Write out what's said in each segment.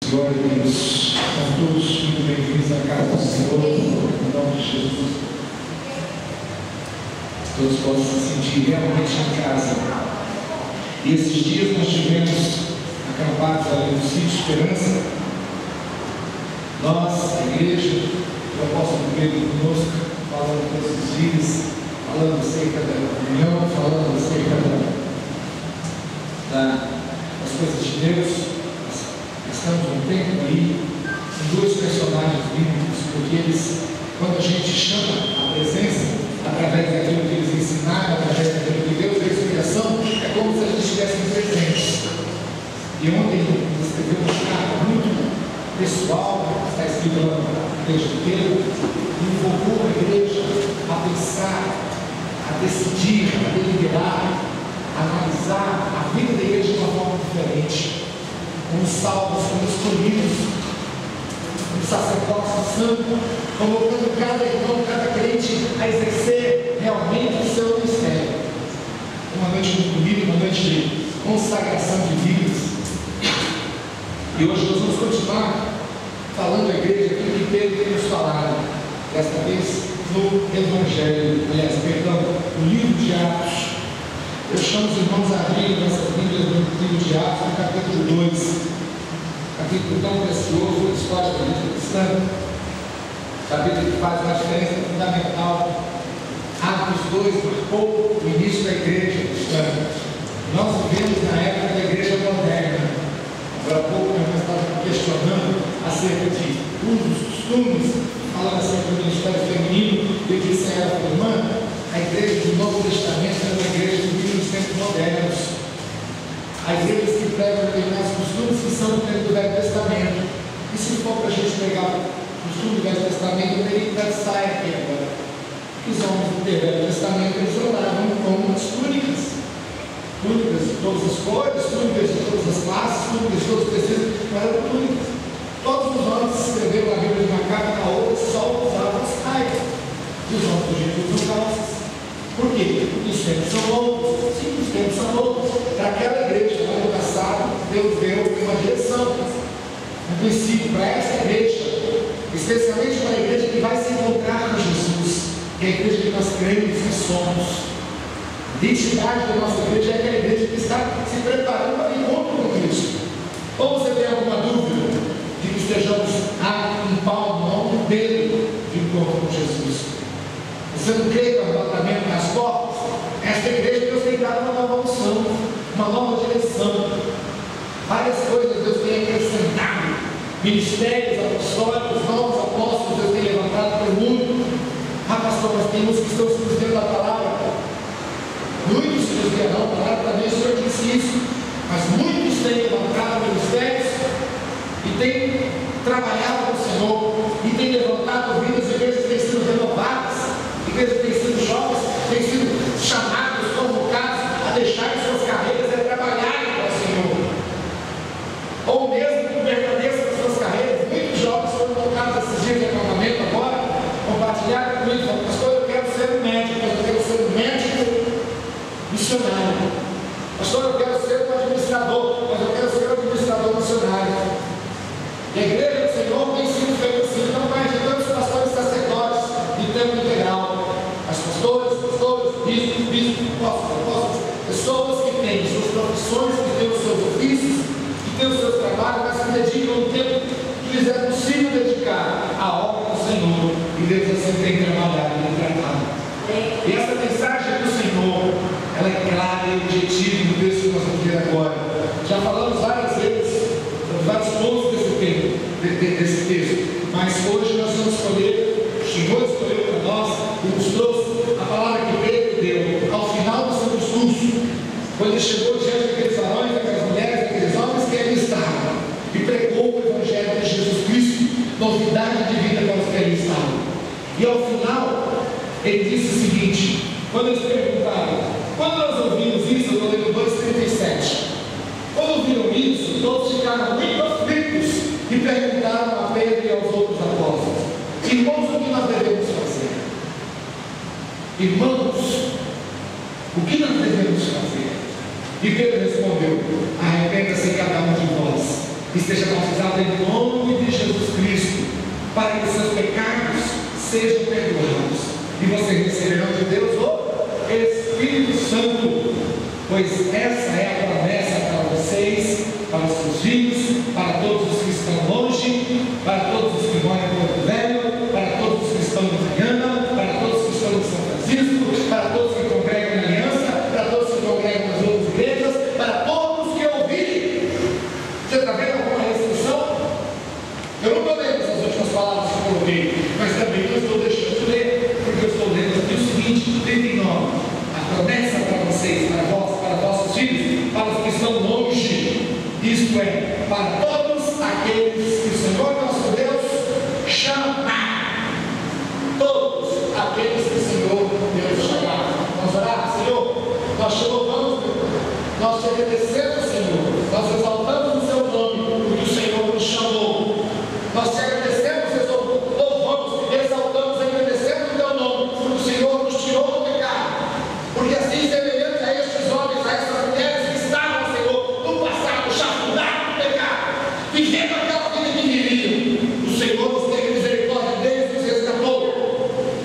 Glória a Deus. São todos muito bem-vindos à casa do Senhor, em nome de Jesus. Todos possam se sentir realmente em casa. E esses dias nós tivemos acampados ali no sítio Esperança. Nós, a igreja, o apóstolo Pedro conosco, falando todos os dias, falando acerca da comunhão, falando acerca das coisas de Deus. Estamos um tempo aí com dois personagens bíblicos, porque eles, quando a gente chama a presença, através daquilo que eles ensinaram, através daquilo que Deus fez explicação, é como se a gente estivesse presentes. E ontem ele escreveu uma carta muito pessoal, está escrito lá no texto inteiro, e invocou a igreja a pensar, a decidir, a deliberar, a analisar a vida da igreja de uma forma diferente. Como salvos, como escolhidos, como sacerdócio santo, colocando cada irmão, cada crente a exercer realmente o seu ministério. Uma noite muito bonita, uma noite de consagração de vidas. E hoje nós vamos continuar falando à igreja aquilo que Pedro tem nos falado, desta vez no Evangelho, no livro de Atos. Eu chamo os irmãos a abrir nossas Bíblias no livro de Atos, no capítulo 2, capítulo tão precioso da história da vida cristã, capítulo que faz uma diferença fundamental. Atos 2 marcou o início da igreja cristã. Nós vivemos na época da igreja moderna. Agora há pouco nós estávamos questionando acerca de usos, costumes, falando acerca do ministério feminino. Eu disse a ela, irmã, a igreja do Novo Testamento é uma igreja que vive nos tempos modernos. Há igrejas que pregam determinados costumes que são do tempo do Velho Testamento. E se for para a gente pegar o costume do Velho Testamento, eu teria que dar saia aqui agora. Porque os homens do Velho Testamento eles andavam com as túnicas. Túnicas de todas as cores, túnicas de todas as classes, túnicas de todos os tecidos, mas eram túnicas. Todos os homens que escreveram a Bíblia de uma capa na outra só usavam saias. E os homens do jeito usam calças. Por quê? Porque os tempos são loucos. Sim, os tempos são loucos. Para aquela igreja, no ano passado, Deus deu uma direção. Um princípio para essa igreja, especialmente para a igreja que vai se encontrar com Jesus, que é a igreja que nós cremos que somos. A identidade da nossa igreja é aquela igreja que está se preparando para o encontro com Cristo. Ou você tem alguma dúvida de que estejamos a um palmo, não um dedo de encontro com Jesus? Você não crê que o arrebatamento nas portas? Esta igreja Deus tem dado uma nova unção, uma nova direção. Várias coisas Deus tem acrescentado. Ministérios apostólicos, novos apóstolos Deus tem levantado para o mundo. Pastor, mas tem uns que estão se desviando da palavra. Muitos se desviarão da palavra, também o Senhor disse isso. Mas muitos têm levantado ministérios e têm trabalhado com o Senhor e têm levantado vidas, igrejas têm sido renovadas. Igrejas têm sido jovens, têm sido chamados, convocados a deixarem suas carreiras e a trabalharem para o Senhor. Ou mesmo que permaneçam nas suas carreiras. Muitos jovens foram convocados esses dias de acampamento agora, compartilharam comigo, falaram, pastor, eu quero ser um médico, mas eu quero ser um médico missionário. Pastor, eu quero ser um administrador, mas eu quero ser um administrador missionário. E a igreja do Senhor tem sido feita assim, então vai ajudando os pastores sacerdotes de tempo integral. As pastoras, bispos, apóstolos, pessoas que têm suas profissões, que têm os seus ofícios, que têm os seus trabalhos, mas que dedicam o tempo que lhes é possível dedicar à obra do Senhor. E Deus assim tem trabalhado e tratado. E essa mensagem do Senhor, ela é clara e objetiva no texto que nós vamos ver agora. Já falamos várias vezes, vários pontos desse texto, mas hoje nós vamos escolher, o Senhor escolheu para nós e nos trouxe a palavra que Pedro deu ao final do seu discurso, quando ele chegou diante daqueles varões, daquelas mulheres, daqueles homens que ali estavam e pregou o Evangelho de Jesus Cristo, novidade de vida para os que ali estavam. E ao final, ele disse o seguinte, quando eles perguntaram, quando nós ouvimos isso, eu estou lendo 2:37, quando ouviram isso, todos ficaram muito aflitos e perguntaram a Pedro e aos outros apóstolos, irmãos, o que nós devemos fazer? Irmãos, o que nós devemos fazer? E Pedro respondeu, arrependa-se cada um de vós e seja batizado em nome de Jesus Cristo, para que seus pecados sejam perdoados, e vocês receberão de Deus o Espírito Santo, pois essa é a promessa para vocês, para os seus filhos, para todos os que estão longe, para todos os que moram em Porto Velho, para todos os que estão em Viana, para todos os que estão em São Francisco, para todos que congregam na Aliança, para todos que congregam nas outras igrejas, para todos que ouvirem. Você está vendo alguma restrição? Eu não estou lendo essas últimas palavras que eu coloquei, mas também não estou deixando de ler, porque eu estou lendo aqui o seguinte, 39, a promessa para vocês, para vós, para vossos filhos, para os que estão longe, isto é, para todos aqueles que o Senhor nosso Deus chamar. Todos aqueles que o Senhor Deus chamar. Vamos orar? Senhor, nós te louvamos, nós te agradecemos, Senhor, nós exaltamos o seu nome, porque o Senhor nos chamou. Nós te agradecemos, louvamos, exaltamos, agradecemos o teu nome, porque o Senhor nos tirou do pecado. Porque assim, semelhante a estes homens, a essas mulheres que estavam, Senhor, no passado, chafudados do pecado, vivendo aquela vida que viviam, o Senhor nos teve misericórdia deles, nos resgatou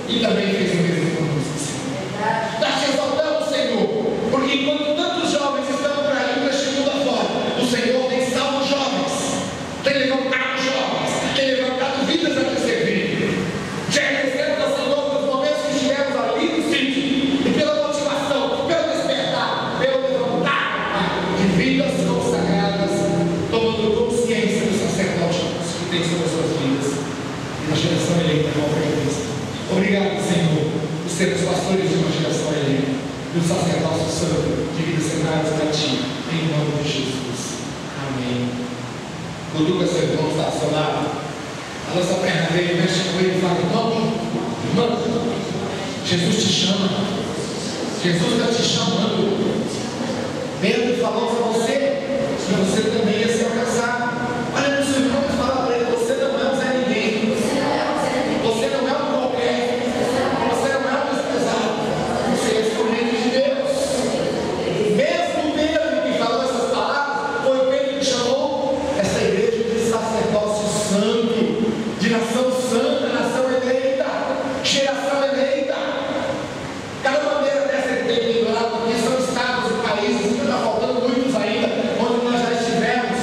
e também fez o mesmo conosco, Senhor. Nós te exaltamos, Senhor, porque enquanto tantos jovens estão por aí neste mundo afora, o Senhor tem salvo jovens, tem levantado jovens, tem levantado vidas a te servir. Te agradecemos ao Senhor pelos momentos que estivemos ali no sítio, e pela motivação, pelo despertar, pelo levantar de vidas consagradas, tomando consciência do sacerdote que tem sobre as suas vidas e da geração eleita igual para Cristo. Obrigado, Senhor, por sermos pastores de uma geração eleita e o sacerdócio santo de vidas separadas para Ti, em nome de Jesus. Amém. Cutuca seu irmão, está ao seu lado. A nossa perna dele, mexe com ele e fala: irmão, Jesus te chama. Jesus está te chamando. Pedro falou para você que você também ia ser alcançado. Olha para o seu irmão e fala para ele: você não é um Zé Ninguém. Você não é um qualquer. Você não é um desprezado. Você é escolhido de Deus. Mesmo Pedro que falou essas palavras, foi Pedro que chamou essa igreja de sacerdócio santo, de nação santa, nação eleita, geração eleita. Cada maneira dessa ele tem que ignorar, porque são estados e países, que está faltando muitos ainda, onde nós já estivemos,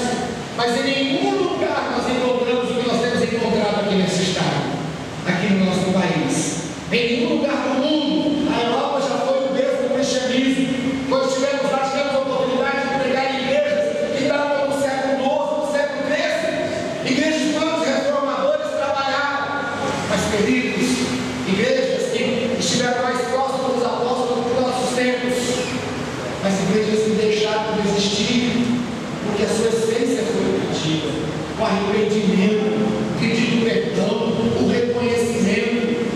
mas em nenhum lugar nós encontramos o que nós temos encontrado aqui nesse estado, aqui no nosso país. Em nenhum lugar do mundo. A Europa já foi o berço do cristianismo. Quando estivemos lá, tivemos a oportunidade de pregar em igrejas que davam no século XII, no século XIII. Igrejas que os reformadores trabalharam. Mas, queridos, igrejas que estiveram mais próximas dos apóstolos dos nossos tempos, mas igrejas que deixaram de existir, porque a sua essência foi perdida. O arrependimento, o pedido de perdão, o reconhecimento,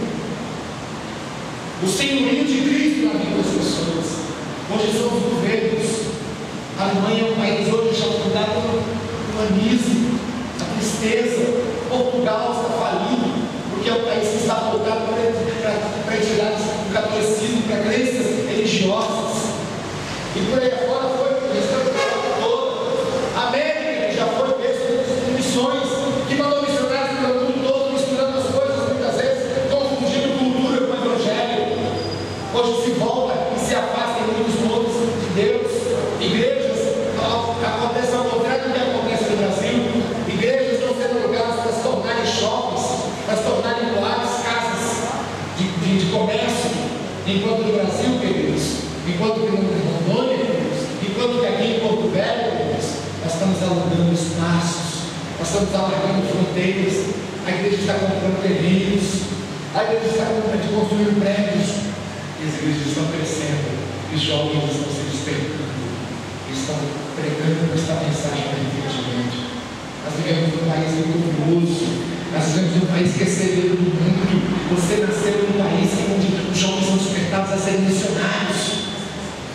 o senhorio de Cristo na vida das pessoas. Hoje somos governos. A Alemanha é um país hoje já fundado pelo humanismo, a tristeza. Portugal está falido, porque é um país que está voltado para entidades do catolicismo, para crenças religiosas. E por aí afora foi toda. A América, que já foi berço de missões, que mandou missionários pelo mundo todo, misturando as coisas muitas vezes, confundindo cultura com o evangelho. Hoje se volta e se afasta em muitos pontos de Deus. Igrejas, acontece ao contrário do que acontece no Brasil. Igrejas estão sendo lugares para se tornarem shoppings, para se tornarem boates, casas de comércio. Enquanto no Brasil, queridos, enquanto que no Rondônia, queridos, enquanto que aqui em Porto Velho, queridos, nós estamos alargando espaços, nós estamos alargando fronteiras. A igreja está comprando terrenos, a igreja está construindo prédios, e as igrejas estão crescendo, e os jovens estão se despertando, eles estão pregando esta mensagem de arrependimento. Nós vivemos num país orgulhoso, nós vivemos num país que é celeiro do mundo. Você nasceu num país onde os jovens são despertados a serem missionários.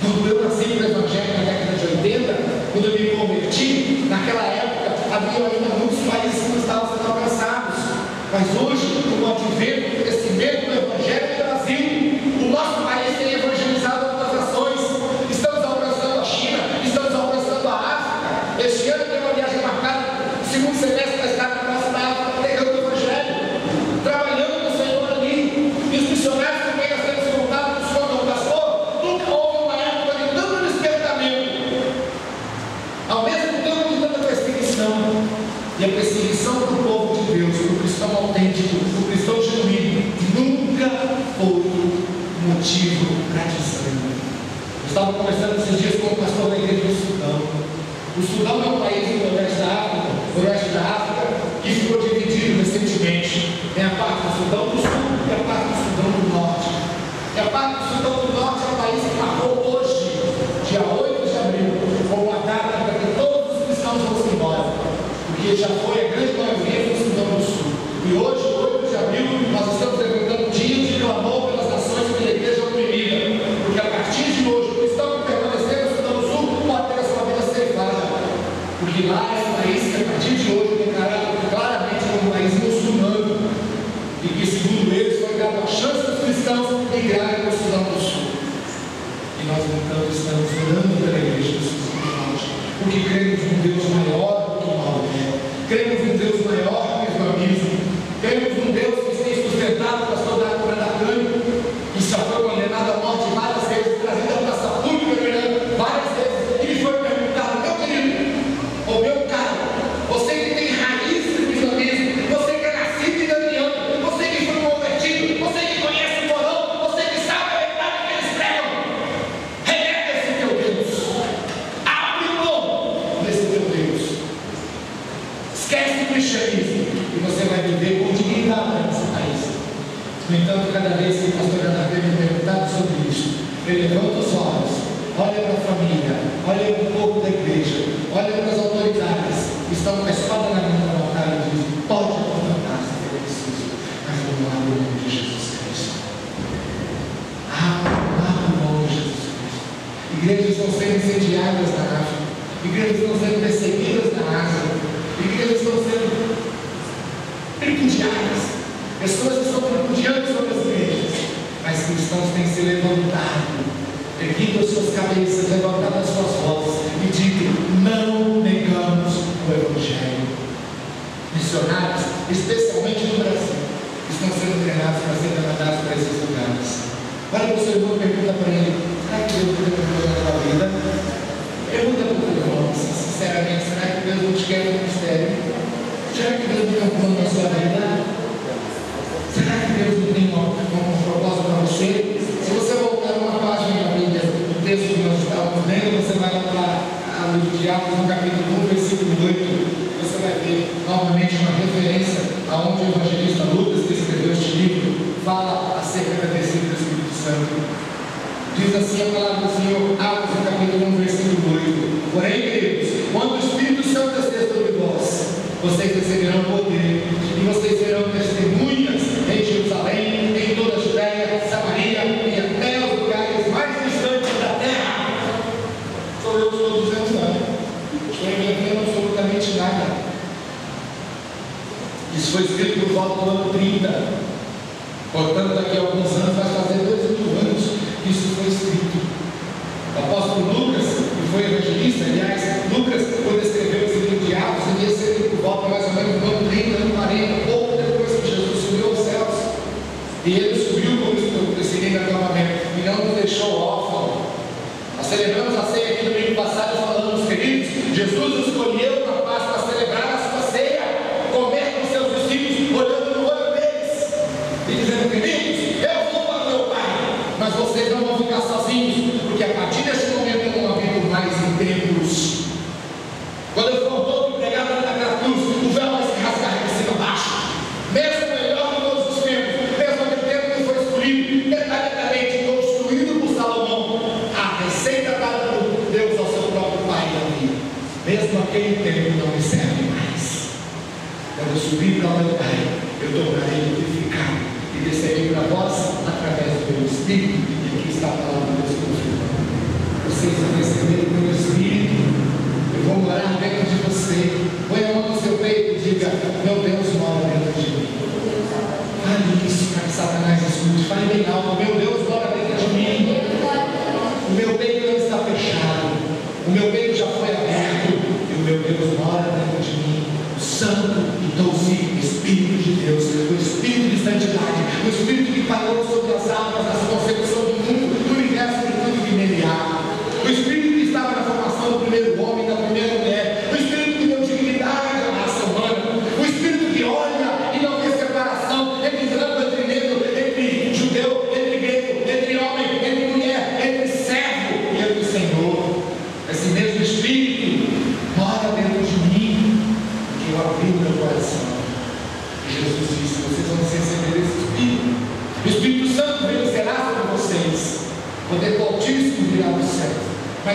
Quando eu nasci no Evangelho na década de 80, quando eu me converti, naquela época havia ainda muitos países que não estavam sendo alcançados. Mas hoje, com o advento, o crescimento do Evangelho no Brasil, o nosso país tem evangelizado outras nações. Estamos alcançando a China, estamos alcançando a África. Este ano tem uma viagem marcada O Sudão é um país do oeste da África, que ficou dividido recentemente. Tem a parte do Sudão do Sul e a parte do Sudão do Norte. E a parte do Sudão do Norte é um país que marcou hoje, dia 8 de abril, como a data para que todos os cristãos vão se embora, porque já foi a grande maioria do Sudão do Sul. E hoje, 8 de abril, nós estamos levantando um dia de clamor pelas nações pela igreja oprimida, porque a partir de hoje, o cristão que permanecer no Sudão do Sul pode ter a sua vida ceifada, porque lá é um país que a partir de hoje é declarado claramente como um país muçulmano, e que, segundo eles, foi dado a chance dos cristãos migrarem para o Sudão do Sul. E nós, então, estamos orando pela igreja do Sudão do Norte, porque cremos num Deus maior do que o Maomé, cremos num Deus maior do que o islamismo, cremos num Deus que tem sustentado o pastor Brandacani, que já foi condenado à morte várias vezes, trazido à praça pública, várias vezes. Ele foi perguntado: meu querido, ou meu caro, você que tem raízes no islamismo, você que é nascido em Daniel, você que foi convertido, você que conhece o Corão, você que sabe a verdade que eles pregam, renega esse teu Deus, abre mão desse teu Deus, esquece o cristianismo, e você vai viver com dignidade nesse país. No entanto, cada vez que o pastor Brandacani me perguntado sobre isso, ele levanta os olhos, olha para a família, olha para o povo da igreja, olha para as autoridades que estão com a espada na mão do altar e diz: pode levantar se for preciso, mas vamos lá no nome de Jesus Cristo. Lá no nome de Jesus Cristo. Igrejas estão sendo incendiadas na África, igrejas estão sendo perseguidas na Ásia, igrejas estão sendo tripudiadas, pessoas estão tripudiando sobre as igrejas, mas cristãos têm se levantado, erguido as suas cabeças, levantado as suas vozes e dito: não negamos o Evangelho. Missionários, especialmente no Brasil, estão sendo treinados para serem mandados para esses lugares. Olha para o seu irmão e pergunta para ele: será que Deus tem um plano na tua vida? Pergunta para o teu irmão, sinceramente: será que Deus não te quer no ministério? Será que Deus não tem um plano na sua vida? Será que Deus não tem um propósito para você? Se você voltar uma página na Bíblia, no texto que nós estávamos lendo, você vai lá para o livro de Atos, no capítulo 1, versículo 8, você vai ver novamente uma referência aonde o evangelista Lucas, que escreveu este livro, fala acerca da descida do Espírito Santo. Diz assim a palavra do Senhor, Atos, no capítulo 1, versículo 8: porém, queridos, quando o Espírito Santo descer sobre vós, vocês receberão poder, e vocês serão testemunhas em Jerusalém, em toda a Judéia, Samaria e até os lugares mais distantes da terra. Sou eu que estou dizendo, não estou inventando absolutamente nada. Isso foi escrito por volta do ano 30. Portanto, daqui a alguns anos, vai fazer 2000 anos que isso foi escrito. O apóstolo Lucas, que foi evangelista, aliás, Lucas, quando escreveu esse livro de Atos, ele ia ser por volta mais ou menos do ano 30, ano 40, pouco depois que Jesus subiu aos céus. E ele subiu, como eu ensinei no acampamento, e não nos deixou órfãos. Nós celebramos a ceia aqui no domingo passado, falando, queridos, Jesus escolheu uma paz para celebrar a sua ceia, comer com seus discípulos, olhando no olho deles, e dizendo: queridos, eu vou para o meu Pai, mas vocês não vão ficar sozinhos, porque a partir desse momento eu não habito mais em templos. Quando eu for todo pregado naquela cruz, o véu vai se rasgar de cima a baixo. Mesmo melhor de todos os tempos, mesmo aquele tempo que foi escolhido detalhadamente, construído por Salomão, a receita dada por Deus ao seu próprio Pai Davi, mesmo aquele tempo não me serve mais. Quando eu subir para o meu Pai, eu tornarei glorificado e descerei para vós através do meu Espírito. E aqui está a palavra de Deus confirmando: vocês vão receber o meu Espírito, eu vou morar dentro de você. Põe a mão no seu peito e diga: meu Deus mora dentro de mim. Fale isso para que Satanás escute. Fale bem alto: meu Deus mora dentro de mim. O meu peito não está fechado, o meu peito já foi aberto, e o meu Deus mora dentro de mim. O Santo e doce Espírito de Deus, o Espírito de santidade, o Espírito que parou sobre as águas, na concepção do mundo, do universo, de tudo que nele há. O Espírito que estava na formação do primeiro homem, da primeira mulher. O Espírito que deu dignidade à raça humana. O Espírito que olha e não vê separação entre branco, entre negro, entre judeu, entre grego, entre homem, entre mulher, entre servo e entre Senhor. Esse mesmo Espírito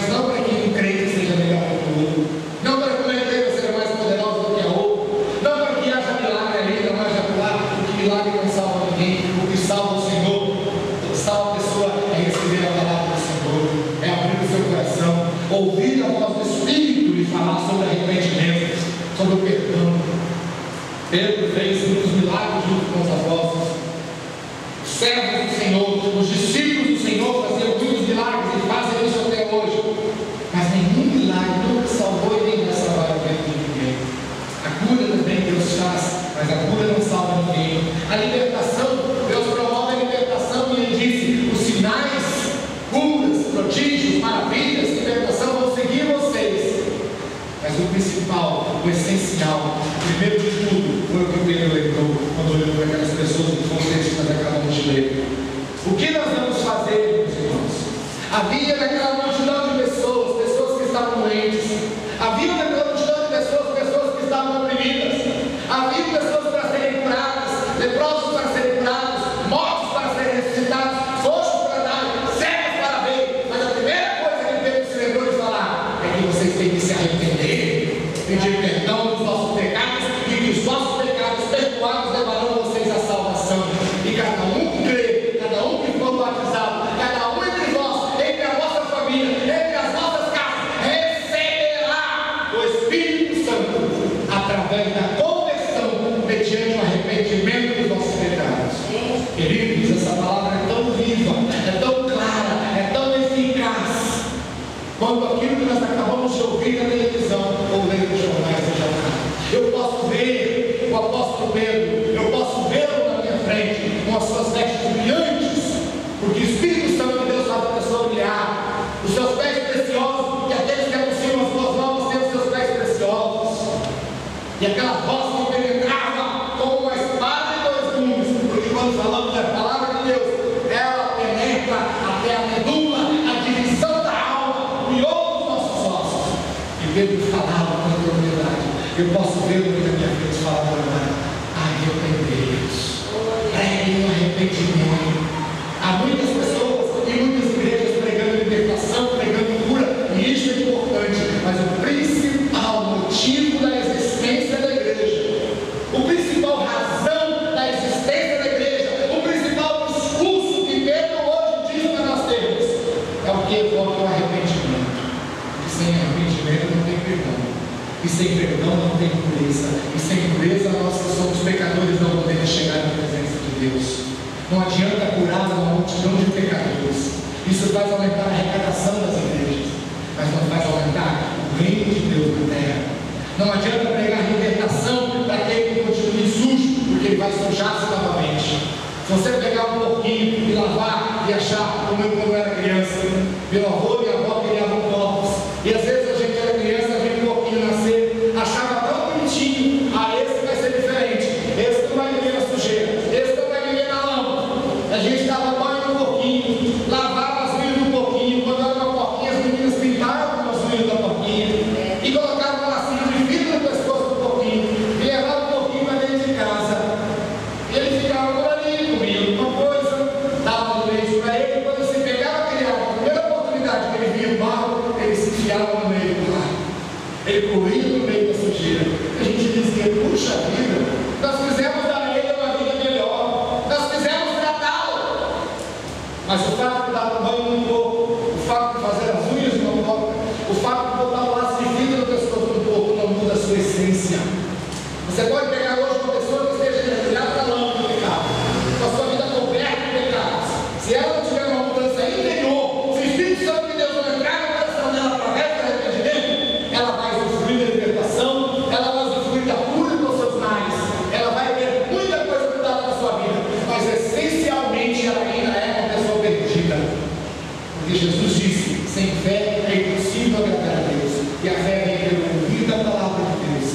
mas não para que um crente seja melhor que o outro, não para que uma igreja seja mais poderosa do que a outra, não para que haja milagre ali, não haja milagre, porque milagre não salva ninguém. O que salva o Senhor, salva a pessoa é receber a palavra do Senhor, é abrir o seu coração, ouvir a voz do Espírito e falar sobre arrependimento, sobre o perdão. Pedro fez muitos milagres junto com os apóstolos. Os servos do Senhor, os discípulos do Senhor faziam muitos milagres e fazem isso até hoje. Mas nenhum milagre nunca salvou e nem vai salvar a vida de ninguém. A cura também Deus faz, mas a cura não salva ninguém. A libertação, Deus promove a libertação e Ele disse: os sinais, curas, prodígios, maravilhas, libertação vão seguir vocês. Mas o principal, o essencial, o primeiro de tudo, foi o que o Pedro lembrou quando olhou para aquelas pessoas do contexto que nós acabamos de ler. O que nós vamos fazer, meus irmãos? Havia naquela multidão de pessoas, pessoas que estavam doentes. Havia naquela multidão de pessoas, pessoas que estavam oprimidas. Havia pessoas para serem curadas, leprosos para serem curados, mortos para serem ressuscitados, coxos para andar, cegos para ver. Mas a primeira coisa que Pedro se lembrou de falar é que vocês têm que se arrepender, pedir perdão dos nossos pecados, e que os nossos pecados perdoados levarão vocês à salvação. E cada um que crê, cada um que for batizado, cada um entre vós, entre a vossa família, entre as nossas casas, receberá o Espírito Santo através da conversão, mediante o arrependimento dos nossos pecados. Queridos, essa palavra é tão viva, é tão clara, é tão eficaz quanto aquilo que nós acabamos de ouvir na televisão ou ler nos jornais de jornal. Eu posso ver o apóstolo Pedro, eu posso vê-lo na minha frente, com as suas vestes brilhantes, porque o Espírito Santo de Deus faz a pessoa brilhar. Os seus pés preciosos, porque aqueles que anunciam as boas novas têm os seus pés preciosos. E aquela voz que penetrava como uma espada de dois gumes, porque quando falamos da palavra de Deus, ela penetra até a medula, a divisão da alma, o miolo dos nossos ossos. E Pedro falava com autoridade. Eu posso ver o que na minha frente falava agora: arrependei-vos, preguem o arrependimento. Há muitas pessoas e muitas igrejas pregando libertação, pregando cura, e isso é importante, mas o principal motivo da existência da igreja, o principal razão da existência da igreja, o principal discurso que Pedro hoje diz para nós termos, é o que evoca o arrependimento. E sem arrependimento não tem perdão, e sem perdão não tem pureza, e sem pureza nós que somos pecadores não podemos chegar na presença de Deus. Não adianta curar uma multidão de pecadores, isso faz aumentar a arrecadação das igrejas, mas não faz aumentar o reino de Deus na terra. Não adianta pregar libertação para aquele que continue sujo, porque ele vai sujar-se novamente. Se você pegar um porquinho e lavar e achar, como eu quando era criança, meu avô e minha avó criavam porcos, e às vezes a gente era criança, via um porquinho nascer, achava tão bonitinho: esse vai ser diferente, esse não vai viver na sujeira, esse não vai viver na lama. A gente dava banho no porquinho, lavava as unhas do porquinho. Quando era uma porquinha, as meninas pintavam as unhas da porquinha e colocavam um lacinho de vidro no pescoço do porquinho e levavam o porquinho para dentro de casa. E ele ficava por ali, comia alguma coisa, dava leite para ele. Quando você pegava aquele água, a primeira oportunidade que ele via no barro, ele se enfiava no meio do mar. Ele corria no meio da sujeira. A gente dizia: puxa vida, nós fizemos da ele uma vida melhor, nós fizemos tratá-lo. Mas o fato de dar um banho no corpo, o fato de fazer as unhas no corpo, o fato de botar o laço de vidro no pescoço do corpo não muda a sua essência. Você pode pegar hoje uma pessoa que esteja mergulhada na lama do pecado, com a sua vida coberta de pecados. Se ela não tiver uma mudança interior, se o Espírito Santo de Deus não entrar no coração dela através do arrependimento, ela vai usufruir da libertação, ela vai usufruir da cura dos seus males, ela vai ter muita coisa mudada na sua vida, mas essencialmente ela ainda é uma pessoa perdida. Porque Jesus disse: sem fé é impossível agradar a Deus, e a fé vem pelo ouvir da palavra de Deus.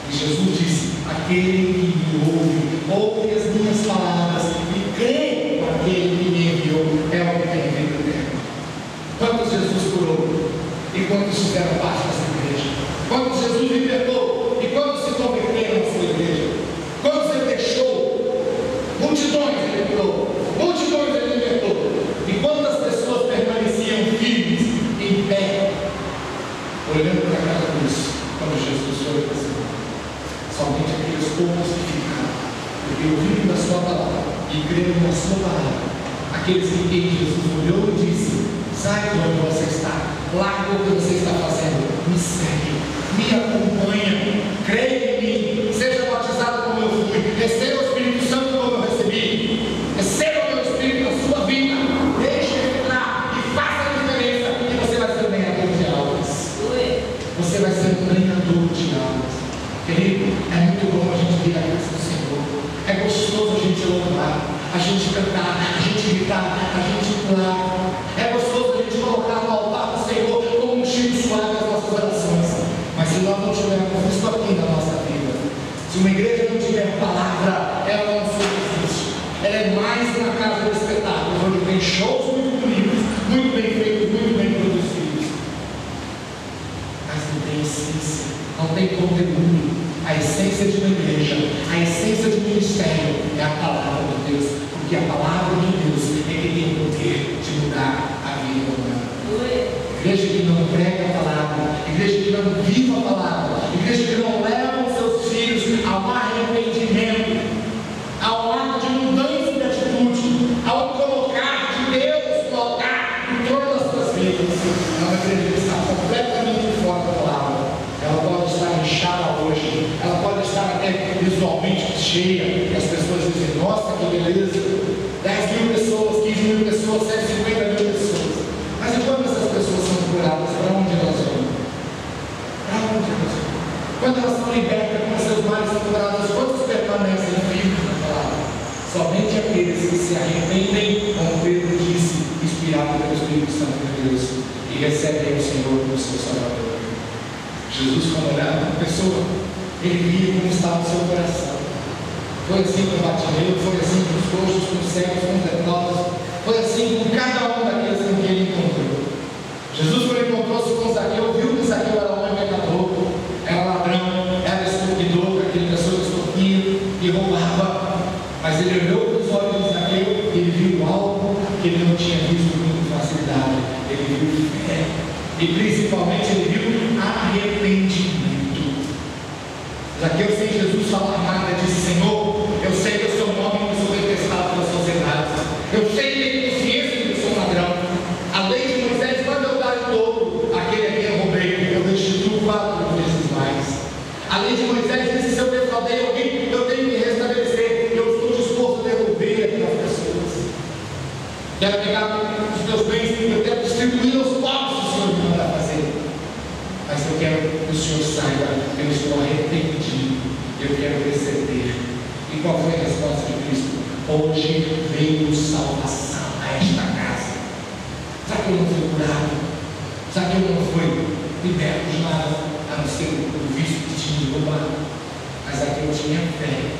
E Jesus disse: aquele que me ouve as minhas palavras e crê naquele que me enviou é o que tem vida eterna. Quantos Jesus curou? E quantos fizeram parte dessa igreja? Quantos Jesus libertou? E quantos se converteram na sua igreja? Quantos ele deixou? Multidões ele curou, multidões ele libertou. E quantas pessoas permaneciam firmes, em pé, olhando para aquela cruz, quando Jesus foi para cima. Somente aqueles poucos que ficaram, porque ouviram da sua palavra e creram na sua palavra, aqueles em quem Jesus olhou e disse: sai de onde você está, larga o que você está fazendo, me segue, me acompanha, creia em mim, seja batizado como eu fui, receba o Espírito Santo como eu recebi, receba o meu Espírito na sua vida, deixe ele entrar e faça a diferença, e você vai ser um ganhador de almas. Você vai ser um ganhador de almas. Querido, é muito bom a gente vir à casa do Senhor. É gostoso a gente louvar, a gente cantar, a gente gritar, a gente pular. É gostoso a gente colocar no altar do Senhor como um chico suave as nossas orações. Mas se nós não tivermos isso aqui na nossa vida, se uma igreja não tiver palavra, ela não subsiste. Ela é mais uma casa de espetáculos, onde tem shows muito bonitos, muito bem feitos, muito bem produzidos. Mas não tem essência, não tem conteúdo. A essência de uma igreja, a essência de um ministério é a palavra de Deus, porque a palavra de Deus é que tem o poder de mudar a vida humana. Igreja que não prega a palavra, igreja que não vive a palavra, igreja que não leva os seus filhos ao arrependimento, ao ato de mudança de atitude, ao colocar de Deus no altar, no trono das suas vidas. É uma igreja que está completamente fora da palavra. Ela pode estar inchada hoje, ela pode estar até visualmente cheia, e as pessoas dizem: nossa, que beleza, 10.000 pessoas, 15.000 pessoas, 150.000 pessoas. Mas e quando essas pessoas são curadas, para onde elas vão? Para onde elas vão? Quando elas são libertas, quando seus males são curados, quantos permanecem vivos na palavra? Somente aqueles que se arrependem, como Pedro disse, inspirado pelo Espírito Santo de Deus, e recebem o Senhor como seu Salvador. Jesus, quando olhava para a pessoa, ele via como estava o seu coração. Foi assim com o Bartimeu, foi assim com os coxos, com os cegos, com os leprosos, foi assim com cada um daqueles com quem ele encontrou. Jesus, quando encontrou-se com Zaqueu, viu que Zaqueu era homem pecador, era ladrão, era extorquidor, aquele pessoa que extorquia e roubava. Mas ele olhou para os olhos de Zaqueu e ele viu algo que ele não tinha visto com facilidade. Ele viu fé. E principalmente ele viu arrependimento. Zaqueu, sem Jesus falar nada, disse: Senhor, eu sei que o seu nome me foi detestado pela sociedade. Eu sei que tenho consciência de que eu sou ladrão. A lei de Moisés manda eu dar em dobro aquele a quem eu roubei. Eu restituo 4 vezes mais. A lei de Moisés diz: se eu defraudei alguém, eu tenho que restabelecer. Eu estou disposto a devolver aquelas pessoas. Quero pegar os meus bens, eu quero distribuir aos pobres. Mas eu quero que o Senhor saiba que eu estou arrependido, eu quero receber. E qual foi a resposta de Cristo? Hoje veio salvação a esta casa. Zaqueu não foi curado, Zaqueu não foi liberto de nada, a não ser o vício que tinha de roubar. Mas Zaqueu tinha fé.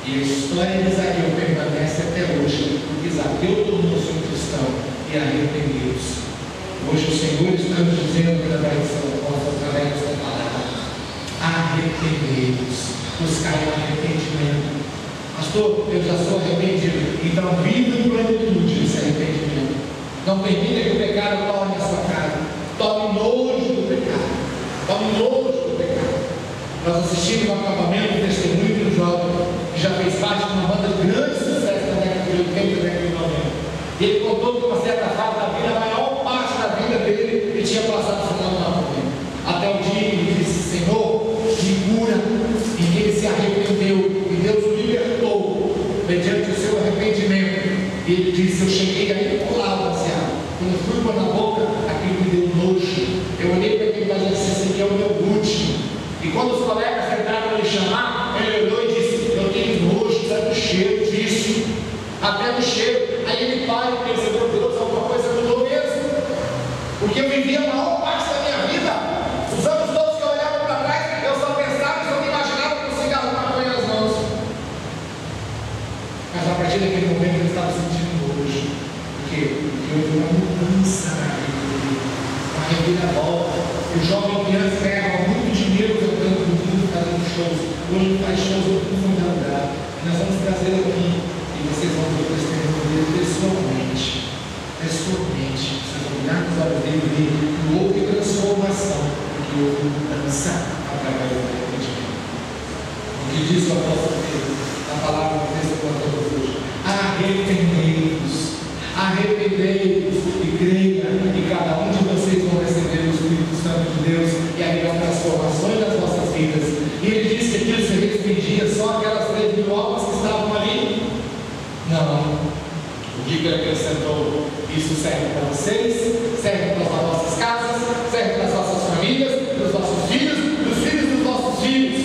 E a história de Zaqueu permanece até hoje, porque Zaqueu tornou-se um cristão e arrependeu-se. Hoje o Senhor está nos dizendo através da palavra: arrependei-vos, buscar o arrependimento. Pastor, eu já sou arrependido. Então viva em plenitude esse arrependimento. Não permita que o pecado tome a sua casa. Tome nojo do pecado. Tome nojo do pecado. Nós assistimos ao acampamento do testemunho de um jovem que já fez parte de uma banda de grande sucesso na década de 80 e década de 90. E ele contou que uma certa fase da vida, a maior parte da vida dele, ele tinha passado fumando maconha. Até o dia que ele disse: Senhor, me cura. E que ele se arrependeu. E Deus o libertou mediante o seu arrependimento. E ele disse: eu cheguei aí por lá, baseado. Quando eu fui pôr na boca, aquilo me deu nojo. Eu olhei para aquele e disse: esse aqui é o meu último. E quando os colegas tentaram me chamar, ele olhou e disse: eu tenho nojo, até do cheiro disso. Até do cheiro. Aí ele para e pensa: meu Deus, alguma coisa mudou mesmo. Porque eu vivia a maior parte da minha vida, os anos todos que eu olhava para trás, eu só pensava e só me imaginava com um cigarro de maconha nas mãos. Mas a partir daquele momento eu estava sentindo nojo. Porque houve uma mudança na vida dele, uma reviravolta. O jovem criança ganhava muito dinheiro cantando no mundo, fazendo shows. Hoje ele faz shows em todo lugar. Nós vamos trazer aqui e vocês vão ver o testemunho dele pessoalmente. Vocês vão olhar nos olhos dele e ver que houve transformação, porque que houve mudança através do arrependimento. O que diz o apóstolo Pedro na palavra do texto que nós temos hoje? Arrependei-vos, arrependei-vos e creia, e cada um de vocês vão receber o Espírito Santo de Deus e haverá transformações das vossas vidas. E ele disse que aquilo se restringia só aquelas 3.000 almas que estavam ali? Não. O que ele acrescentou? Isso serve para vocês, serve para as vossas casas, serve para as vossas famílias, para os vossos filhos, para os filhos dos vossos filhos.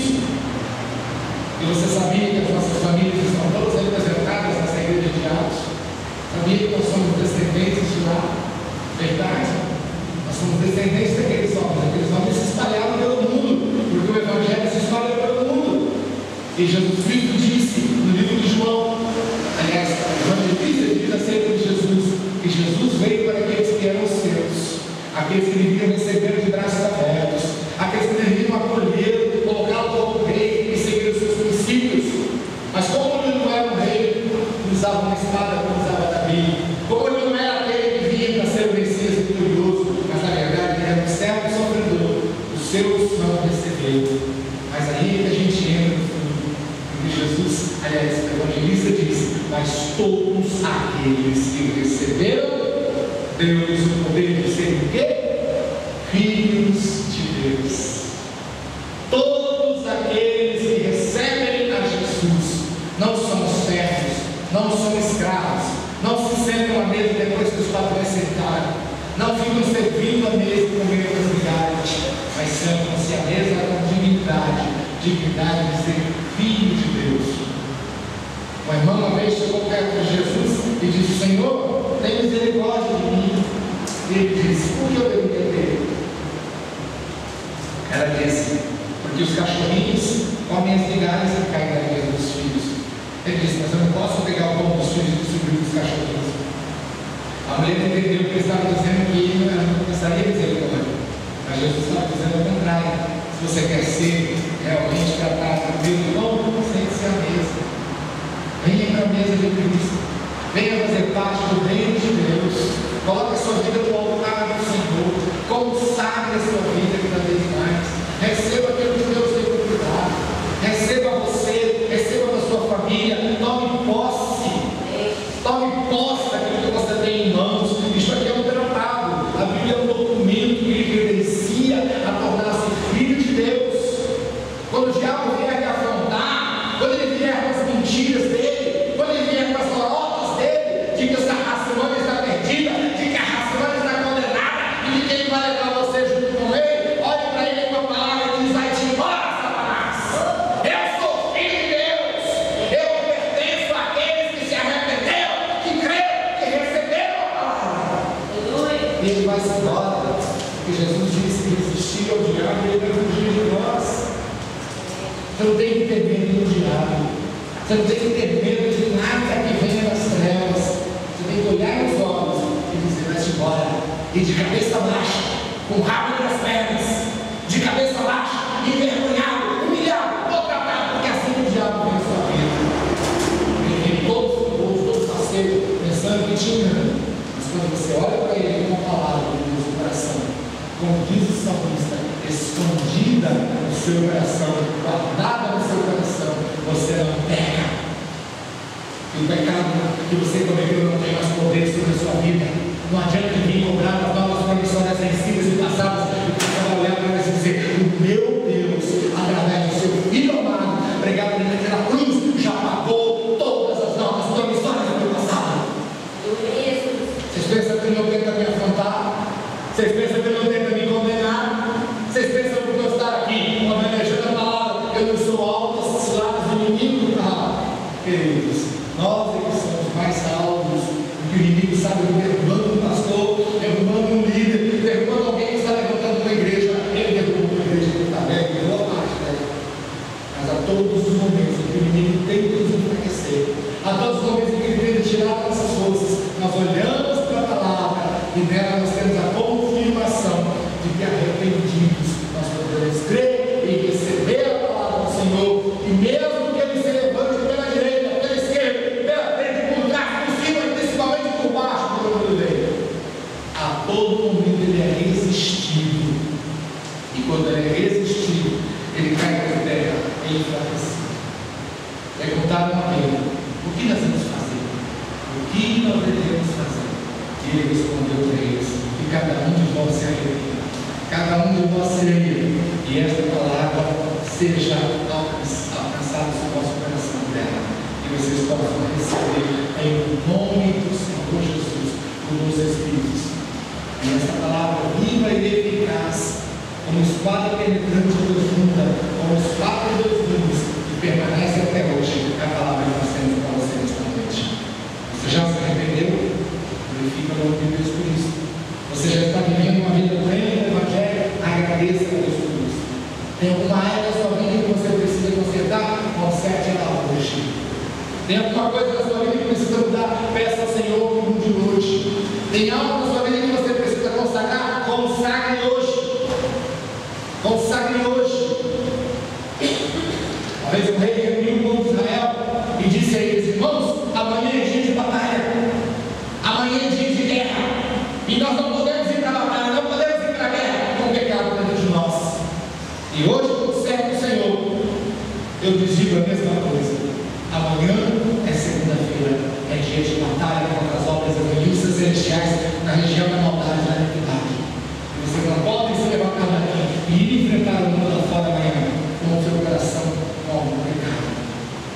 E você sabia que as nossas famílias estão todas representadas nessa igreja de Atos? Sabia que nós somos descendentes de lá? Verdade? Nós somos descendentes daqueles homens se espalharam pelo mundo, porque o Evangelho se espalhou pelo mundo. E Jesus Cristo disse no livro de João, aliás, o evangelista diz acerca de Jesus, que Jesus veio para aqueles que eram seus, aqueles que deveriam receber de braços abertos, aqueles que deveriam acolher, colocar o povo rei e seguir os seus princípios. Mas como ele não era um rei, usava uma espada como usava Davi, como ele não era aquele que vinha para ser o Messias vitorioso, mas na verdade ele era um servo sofredor, os seus não recebeu. Mas aí que a gente entra no fundo, porque Jesus, aliás, o evangelista diz: mas todos aqueles que receberam, deu-lhes o poder de serem o quê? Filhos de Deus. Todos aqueles que recebem a Jesus não são servos, não são escravos, não se sentam à mesa depois que os patrões sentaram, não ficam servindo a mesa com meio das migalhas, mas sentam-se à mesa com dignidade de ser filho de Deus. Uma irmã uma vez chegou perto de Jesus e disse: Senhor, tem misericórdia de mim. E ele disse: o que eu deveria ter? Ela disse: porque os cachorrinhos comem as migalhas e caem na mesa dos filhos. Ele disse: mas eu não posso pegar o pão dos filhos e distribuir dos cachorrinhos. A mulher entendeu que ele estava dizendo que ele não precisaria misericórdia, mas Jesus estava dizendo ao contrário: se você quer ser realmente tratado do mesmo pão, sente-se à mesa. Venha para a mesa de Cristo, venha fazer parte do reino de Deus, coloque a sua vida no altar do Senhor, consagre a sua vida cada vez mais, receba aquilo que Deus tem cuidado, receba você, receba da sua família, tome posse daquilo que você tem em mãos. Isto aqui é um tratado, a Bíblia é um documento que lhe credencia a tornar-se filho de Deus. Quando o diabo vier lhe afrontar, quando ele vier com as mentiras dele, quando ele vier com as lorotas dele, de que essa raça humana está perdida, de que a raça humana está condenada e de que ele vai levar você junto com ele, olhe para ele com a palavra e diz: vai-te embora, Satanás. Eu sou filho de Deus, eu pertenço àqueles que se arrependeram, que creram, que receberam a palavra. E ele vai se embora, porque Jesus disse que resistir ao diabo e ele vai fugir de nós. Você não tem que ter medo do diabo, você não tem que ter medo de nada que venha das trevas. Você tem que olhar nos olhos e dizer: vai-te embora, e de cabeça baixa, com o rabo entre as pernas, de cabeça baixa, envergonhado, humilhado, maltratado, porque assim o diabo vem a sua vida. Ele vem todos faceiros, pensando que te engana, mas quando você olha para ele com a palavra de Deus no coração, como diz o salmista, escondida no seu coração, guardada no seu coração, você não peca. E o pecado que você cometeu não tem mais poder sobre a sua vida. Não adianta vir cobrar as novas promissões vencidas e passadas, e você vai olhar para elas e dizer: o meu Deus, através do seu Filho amado, pregado naquela cruz, já pagou todas as novas promissões do passado. Vocês pensam que ele não tenta me afrontar? Vocês pensam que ele não tenta me condenar? Vocês pensam que eu estar aqui manejando a palavra, eu não sou alto, esses lados do inimigo? Queridos, nós é que somos mais salvos, porque o inimigo sabe derrubando um pastor, derrubando um líder, derrubando alguém que está levantando uma igreja. Ele derrubou uma igreja que está bem, boa parte dela. Mas a todos os momentos em que o inimigo tenta nos enfraquecer, a todos os momentos em que ele tenta tirar nossas forças, nós olhamos para a palavra e nela nós temos a confirmação de que arrependidos nós podemos crer e receber a palavra do Senhor, e mesmo que ele se levante pela direita, pela esquerda, pela frente, por trás, por cima e principalmente por baixo do mundo dele, a todo momento ele é resistido e E quando ele é resistido, ele cai por terra enfraquecido. É contado uma pena. O que nós vamos fazer? O que nós devemos fazer? E ele respondeu para eles: que cada um de vós se arrependa, cada um de vós se renda, e esta palavra seja alcançada no vosso coração dela, e vocês possam receber em nome do Senhor Jesus os Espíritos. E esta palavra viva e eficaz, como espada penetrante e profunda, como espada de dois gumes, que permanece até hoje, é a palavra que nós temos para você nesta noite. Você já se arrependeu? Glorifica o nome de Deus por isso. Você já está vivendo uma vida plena no Evangelho? Agradeça a Deus por isso. Tem alguma área da sua vida que você precisa consertar? Conserte ela hoje. Tem alguma coisa na sua vida que precisa mudar? Peça ao Senhor que mude hoje. Tem algo na sua vida que você precisa consagrar? Consagre hoje. Consagre hoje. Uma vez o rei reuniu o povo de Israel e disse a eles: irmãos, amanhã é dia de batalha, amanhã é dia de guerra, e nós não podemos ir para a batalha, não podemos ir para a guerra com o pecado dentro de nós. E hoje, como servo do Senhor, eu lhes digo a mesma coisa: amanhã é segunda-feira, é dia de batalha contra as obras evangelísticas celestiais na região da maldade e da iniquidade. Vocês não podem se levantar daqui e ir enfrentar o mundo lá fora amanhã com o seu coração com algum pecado.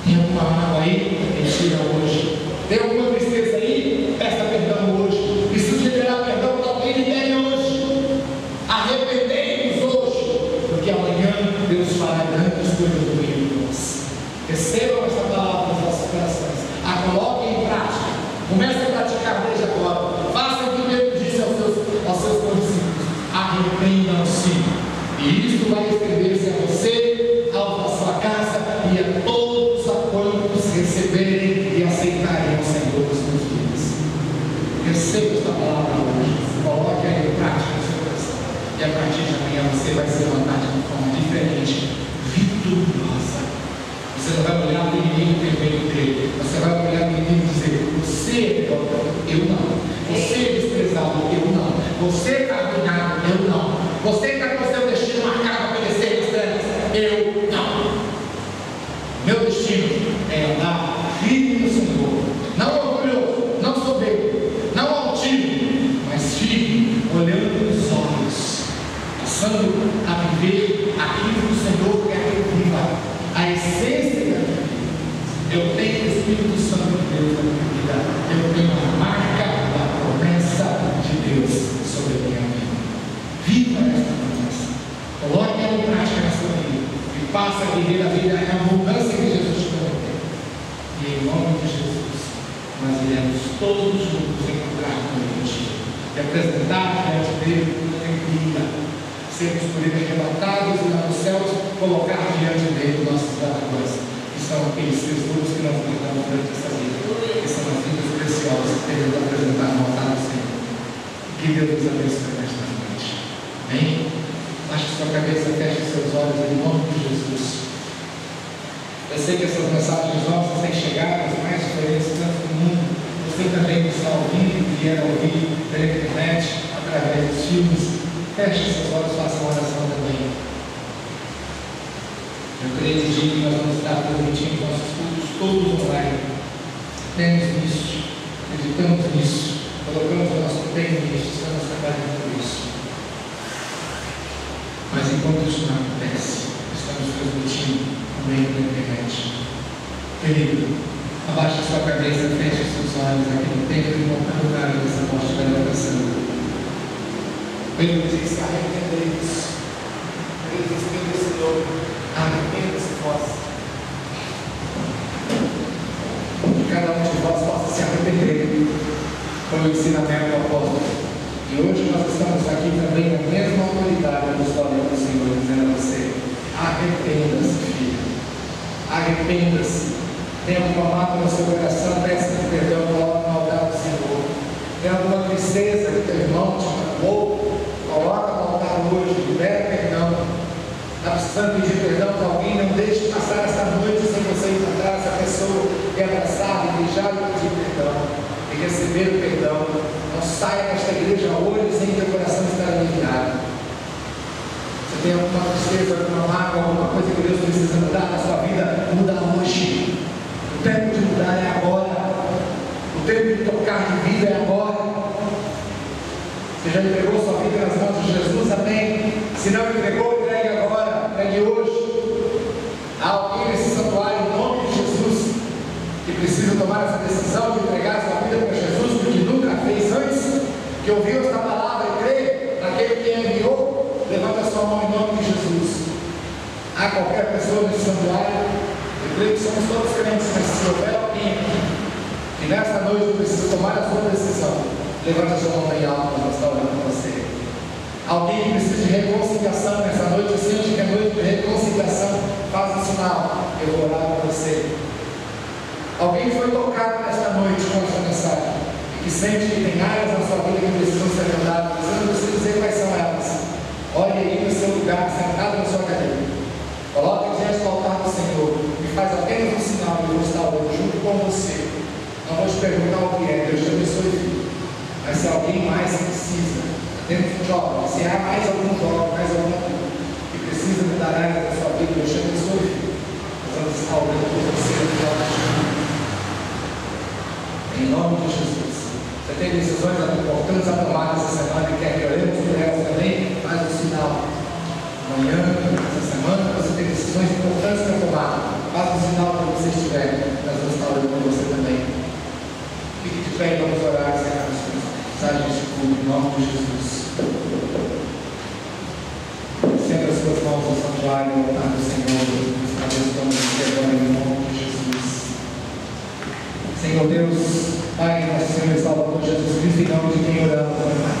Tem alguma mágoa aí? Retira hoje. Tem alguma tristeza aí? Peça perdão hoje. Precisa liberar perdão para alguém? Libere hoje. Arrependei-vos hoje, porque amanhã Deus fará grandes coisas no meio de nós. Recebam esta palavra nos nossos corações. A coloquem em prática. Comece a praticar desde agora. Faça o que Deus disse aos seus discípulos: arrependam-se. E isto vai estender-se a você, à sua casa e a todos a quantos receberem e aceitarem o Senhor dos seus dias. Receba esta palavra hoje. Coloque aí em prática no seu coração. E a partir de amanhã você vai se levantar de uma forma diferente, vitoriosa. Você não vai olhar para o inimigo ter medo dele. Você vai olhar para o inimigo e dizer: você é derrotado, eu não. Você é desprezado, eu não. Você é carregado, eu não. Você está com o seu destino marcado para perecer nas trevas, eu não. Meu destino é andar firme no Senhor. Não orgulhoso, não soberbo, não altivo, mas firme, olhando nos olhos, passando a viver aquilo que o Senhor quer que eu viva. A essência da minha vida. Eu tenho o Espírito Santo de Deus na minha vida. Eu tenho a marca da promessa de Deus sobre a minha vida. Viva esta promessa. Coloque ela em prática na sua vida. E passe a viver a vida, a abundância que Jesus te prometeu. E em nome de Jesus, nós iremos todos juntos encontrar com Ele e apresentar diante dele com alegria. Sermos por ele arrebatados e lá nos céus colocar diante dele nossos galardões, que são aqueles tesouros que nós guardamos durante essa vida, que são as vidas preciosas que devemos apresentar no altar do Senhor. Que Deus nos abençoe nesta noite. Amém? Baixe sua cabeça, feche seus olhos em nome de Jesus. Eu sei que essas mensagens nossas têm chegado às mais diferentes cantos do mundo. Você também está ouvindo e vier ouvir pela internet, através dos filmes. Feche seus olhos, faça uma oração também. Eu creio que nós vamos estar transmitindo nossos cultos todos online. Temos nisso, acreditamos nisso, colocamos o nosso empenho nisso, estamos trabalhando por isso. Mas enquanto isso não acontece, estamos transmitindo também pela internet. Querido, abaixe sua cabeça, feche seus olhos aqui no templo e qualquer lugar dessa morte da oração. Ele diz: arrependei-vos. Ele diz: pelo Senhor, arrependa-se vós. Que cada um de vós possa se arrepender. Foi o ensinamento do apóstolo. E hoje nós estamos aqui também com a mesma autoridade do Senhor do Senhor, dizendo a você: arrependa-se, filho. Arrependa-se. Tem alguma mágoa no seu coração, peça perdão, coloque no altar do Senhor. Tem alguma tristeza que teu irmão te magoou? Coloca no altar hoje, libera perdão. Está precisando pedir perdão para alguém? Não deixe passar essa noite sem você encontrar essa pessoa e abraçar, e beijar e pedir perdão. E receber o perdão. Não saia desta igreja hoje sem teu coração estar aliviado. Você tem alguma tristeza, alguma mágoa, alguma coisa que Deus precisa mudar na sua vida, muda hoje. O tempo de mudar é agora. O tempo de tocar de vida é agora. Você já entregou sua vida nas mãos de Jesus? Amém? Se não entregou, entregue agora, entregue hoje. Há alguém nesse santuário, em nome de Jesus, que precisa tomar essa decisão de entregar sua vida para Jesus, porque nunca fez antes, que ouviu esta palavra e crê naquele que enviou? Levanta sua mão em nome de Jesus. Há qualquer pessoa nesse santuário? Eu creio que somos todos crentes, mas se houver alguém aqui que nesta noite precisa tomar a sua decisão, levanta sua mão bem alta, nós estamos orando por você. Alguém que precisa de reconciliação nessa noite, sente que é noite de reconciliação, faz um sinal, eu vou orar por você. Alguém que foi tocado nesta noite com essa mensagem e que sente que tem áreas na sua vida que precisam ser mudadas, eu não preciso dizer quais são elas. Olhe aí no seu lugar, sentado na sua cadeira, coloque diante do altar do Senhor e faz apenas um sinal, e eu vou estar orando junto com você. Não vou te perguntar o que é, Deus te abençoe, filho. Mas se alguém mais precisa, dentro do jovem, se há mais algum jovem, mais alguma turma que precisa mudar a área da sua vida, Deus te abençoe, filho. Nós vamos estar orando por você em nome de Jesus. Você tem decisões importantes a tomar essa semana e quer que oremos por elas também? Faz o sinal. Amanhã, essa semana, você tem decisões importantes para tomar. Faz o sinal quando você estiver. Nós vamos estar orando por você também. Fique de pé e vamos orar, Senhor. Mensagem de culto, em nome de Jesus. Estenda as suas mãos ao santuário, ao altar do Senhor. Abençoamos você agora em nome de Jesus. Senhor Deus, Pai, nosso Senhor e Salvador Jesus Cristo, em nome de quem oramos, Pai.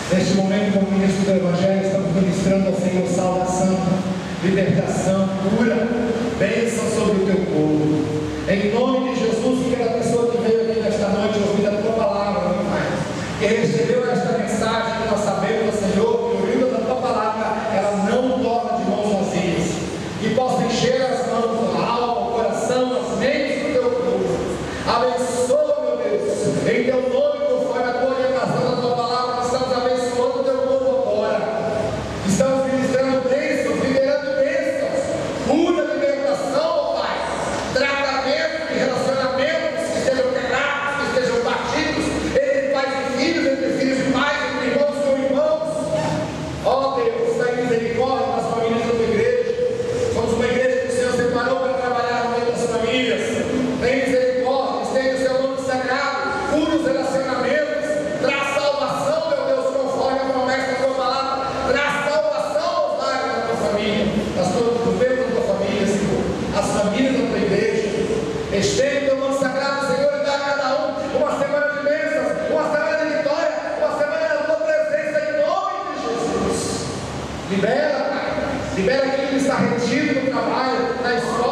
Neste momento, como ministro do Evangelho, estamos ministrando ao Senhor salvação, libertação, cura, bênção sobre o teu povo. Em nome de Jesus, que cada pessoa que veio aqui nesta noite ouvir a tua palavra, meu Pai, que recebeu esta mensagem, que nós sabemos, Senhor, que ouvindo da tua palavra, ela não torna de mãos vazias, que possa encher as mãos, a alma, o coração, as mentes do teu povo. Abençoa, meu Deus, em teu nome, conforme a tua orientação da tua palavra, nós estamos abençoando o teu povo agora. Estamos ministrando bênçãos, liberando bênçãos, cura, libertação, Pai, tratamento de relacionamentos que estejam quebrados, que estejam partidos, entre pais e filhos, entre filhos e pais, entre irmãos com irmãos. Ó Deus, tem misericórdia nas famílias da tua igreja. Somos uma igreja que o Senhor separou para trabalhar no meio das famílias. Tem misericórdia, estende o seu nome sagrado, cura os relacionamentos, traz salvação, meu Deus, conforme a promessa da tua palavra, traz salvação aos lares da tua família, do membro da tua família, Senhor, as famílias da tua igreja. Estende o teu nome sagrado, Senhor, e dá a cada um uma semana de bênçãos, uma semana de vitória, uma semana da tua presença, em nome de Jesus. Libera, Pai, libera aquele que está retido no trabalho, na escola.